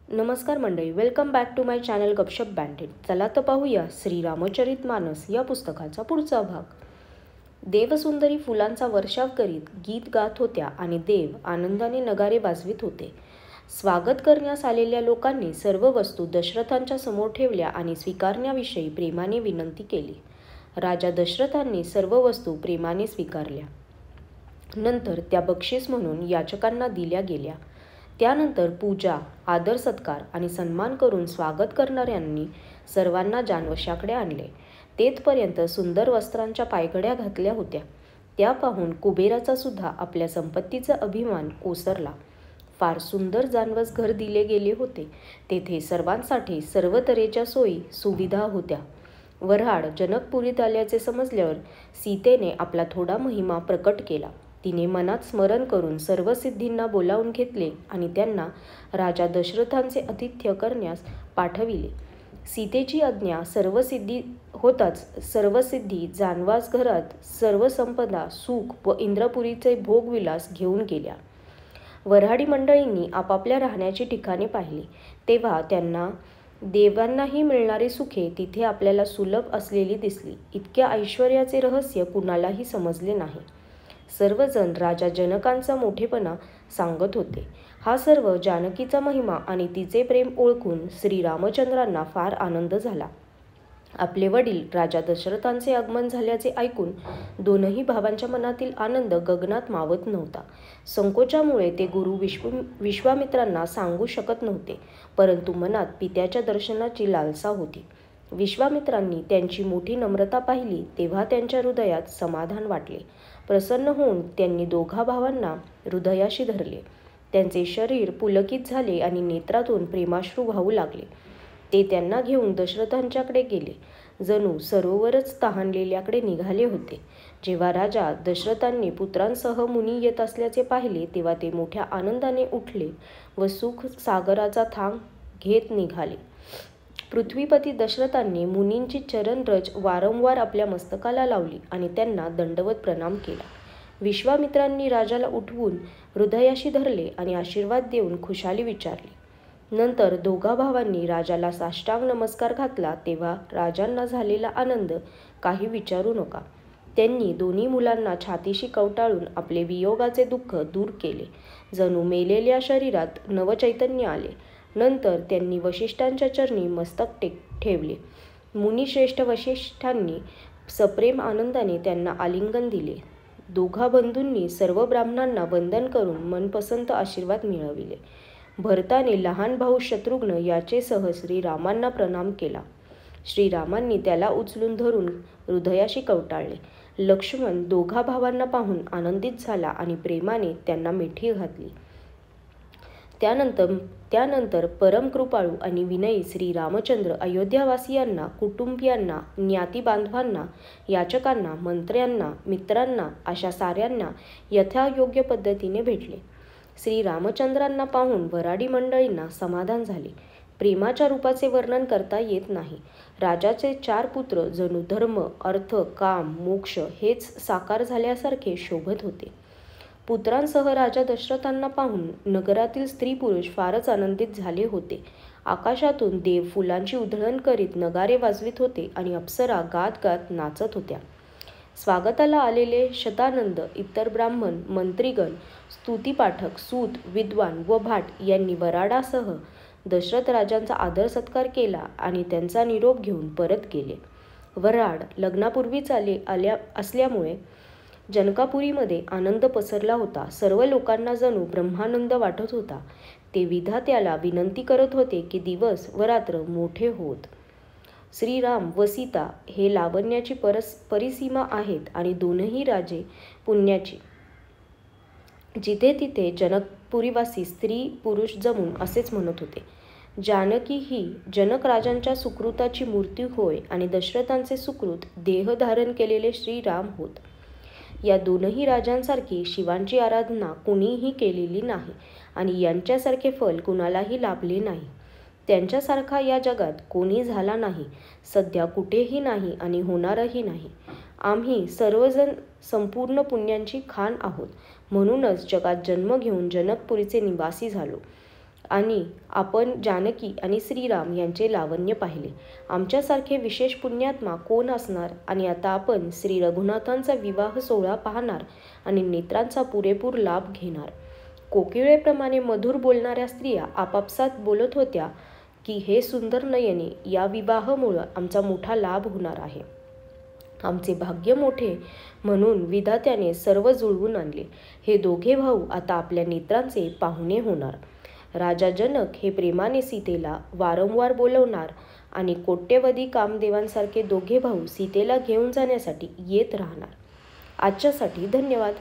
नमस्कार मंडळी, welcome back to my channel Gapshap banded. चला तर पाहूया श्री रामचरितमानस या पुस्तकाचा पुढचा भाग. देवसुंदरी फुलांचा वर्षाव करीत गीत गात होत्या आणि देव आनंदाने नगारे वाजवित होते. स्वागत करण्यास आलेल्या लोकांनी सर्व वस्तू दशरथांच्या समोर ठेवल्या आणि स्वीकारण्याविषयी प्रेमाने विनंती केली. राजा दशरथांनी सर्व वस्तू प्रेमाने स्वीकारल्या. नंतर त्या बक्षीस म्हणून याचकांना दिल्या गेल्या. त्यानंतर पूजा, आदर सत्कार आणि सन्मान करून स्वागत करणाऱ्यांनी सर्वांना जानवशाकडे आणले. तेथपर्यंत सुंदर वस्त्रांच्या पायघड्या घातल्या होत्या. त्या पाहून कुबेराचा सुद्धा आपल्या संपत्तीचा अभिमान ओसरला. फार सुंदर जानवस घर दिले गेले होते. तेथे सर्वांसाठी सर्व तऱ्हेच्या सोयी सुविधा होत्या. वऱ्हाड जनकपुरीत आल्याचे समजल्यावर सीतेने आपला थोडा महिमा प्रकट केला. तिने मनात स्मरण करून सर्व सिद्धींना बोलावून घेतले आणि त्यांना राजा दशरथांचे आतिथ्य करण्यास पाठविले. सीतेची आज्ञा सर्व सिद्धी होताच सर्व सिद्धी जानवास घरात सर्व संपदा, सुख व इंद्रपुरीचे भोगविलास घेऊन गेल्या. वऱ्हाडी मंडळींनी आपापल्या राहण्याची ठिकाणे पाहिली तेव्हा त्यांना देवांनाही मिळणारी सुखे तिथे आपल्याला सुलभ असलेली दिसली. इतक्या ऐश्वर्याचे रहस्य कुणालाही समजले नाही. सर्वजण राजा जनकांचा मोठेपणा सांगत होते. हा सर्व जानकीचा महिमा आणि तिचे प्रेम ओळखून श्री रामचंद्रांना फार आनंद झाला. आपले वडील राजा दशरथांचे आगमन झाल्याचे ऐकून दोनही भावांच्या मनातील आनंद गगनात मावत नव्हता. संकोचामुळे ते गुरु विश्वामित्रांना सांगू शकत नव्हते, परंतु मनात पित्याच्या दर्शनाची लालसा होती. विश्वामित्रांनी त्यांची मोठी नम्रता पाहिली तेव्हा त्यांच्या हृदयात समाधान वाटले. प्रसन्न होऊन त्यांनी दोघा भावांना हृदयाशी धरले. त्यांचे शरीर पुलकित झाले आणि नेत्रातून प्रेमाश्रू वाहू लागले. ते त्यांना घेऊन दशरथांच्याकडे गेले. जणू सरोवरच तहानलेल्याकडे निघाले होते. जेव्हा राजा दशरथांनी पुत्रांसह मुनी येत असल्याचे पाहिले तेव्हा ते मोठ्या आनंदाने उठले व सुख सागराचा थांग घेत निघाले. पृथ्वीपती दशरथांनी मुनींची चरणरज वारंवार आपल्या मस्तकाला लावली आणि त्यांना दंडवत प्रणाम केला. विश्वामित्रांनी राजाला उठवून हृदयाशी धरले आणि आशीर्वाद देऊन खुशाली विचारली. नंतर दोघा भावांनी राजाला साष्टांग नमस्कार घातला तेव्हा राजांना झालेला आनंद काही विचारू नका. त्यांनी दोन्ही मुलांना छातीशी कवटाळून आपले वियोगाचे दुःख दूर केले. जणू मेलेल्या शरीरात नवचैतन्य आले. नंतर त्यांनी वसिष्ठांच्या चरणी मस्तक ठेवले. मुनिश्रेष्ठ वसिष्ठांनी सप्रेम आनंदाने त्यांना आलिंगन दिले. दोघा बंधूंनी सर्व ब्राह्मणांना वंदन करून मनपसंत आशीर्वाद मिळविले. भरताने लहान भाऊ शत्रुघ्न याचेसह श्रीरामांना प्रणाम केला. श्रीरामांनी त्याला उचलून धरून हृदयाशी कवटाळले. लक्ष्मण दोघा भावांना पाहून आनंदित झाला आणि प्रेमाने त्यांना मिठी घातली. त्यानंतर परमकृपाळू आणि विनयी श्री रामचंद्र अयोध्यावासियांना, कुटुंबियांना, ज्ञातीबांधवांना, याचकांना, मंत्र्यांना, मित्रांना अशा साऱ्यांना यथायोग्य पद्धतीने भेटले. श्री रामचंद्रांना पाहून वऱ्हाडी मंडळींना समाधान झाले. प्रेमाच्या रूपाचे वर्णन करता येत नाही. राजाचे 4 पुत्र जणू धर्म, अर्थ, काम, मोक्ष हेच साकार झाल्यासारखे शोभत होते. पुत्रांसह राजा दशरथांना पाहून नगरातील स्त्री पुरुष फारच आनंदित झाले होते. आकाशातून देव फुलांची उधळण करीत नगारे वाजवित होते आणि अप्सरा गात गात नाचत होत्या. स्वागताला आलेले शतानंद, इतर ब्राह्मण, मंत्रीगण, स्तुतिपाठक, सूत, विद्वान व भाट यांनी वऱ्हाडासह दशरथ राजांचा आदर सत्कार केला आणि त्यांचा निरोप घेऊन परत गेले. वऱ्हाड लग्नापूर्वीच आल्या असल्यामुळे जनकापुरीमध्ये आनंद पसरला होता. सर्व लोकांना जणू ब्रह्मानंद वाटत होता. ते विधात्याला विनंती करत होते की दिवस व रात्र मोठे होत. श्रीराम व सीता हे लावण्याची परिसीमा आहेत आणि दोनही राजे पुण्याची. जिथे तिथे जनकपुरीवासी स्त्री पुरुष जमून असेच म्हणत होते, जानकी ही जनक राजांच्या सुकृताची मूर्ती होय आणि दशरथांचे सुकृत देह धारण केलेले श्रीराम होत. या दोनही राजांसारखी शिवांची आराधना कुणीही केलेली नाही आणि यांच्यासारखे फल कुणालाही लाभले नाही. त्यांच्यासारखा या जगात कोणी झाला नाही, सध्या कुठेही नाही आणि होणारही नाही. आम्ही सर्वजण संपूर्ण पुण्यांची खाण आहोत. म्हणूनच जगात जन्म घेऊन जनकपुरीचे निवासी झालो. आणि आपण जानकी आणि श्रीराम यांचे लावण्य पाहिले. आमच्यासारखे विशेष पुण्यात्मा कोण असणार? आणि आता आपण श्री रघुनाथांचा विवाह सोहळा पाहणार आणि नेत्रांचा पुरेपूर लाभ घेणार. कोकिळेप्रमाणे मधुर बोलणाऱ्या स्त्रिया आपापसात बोलत होत्या की हे सुंदर नयने, या विवाहामुळे आमचा मोठा लाभ होणार आहे. आमचे भाग्य मोठे म्हणून विधात्याने सर्व जुळवून आणले. हे दोघे भाऊ आता आपल्या नेत्रांचे पाहुणे होणार. राजा जनक हे प्रेमाने सीतेला वारंवार बोलवणार आणि कोट्यवधी कामदेवांसारखे दोघे भाऊ सीतेला घेऊन जाण्यासाठी येत राहणार. आजच्यासाठी धन्यवाद.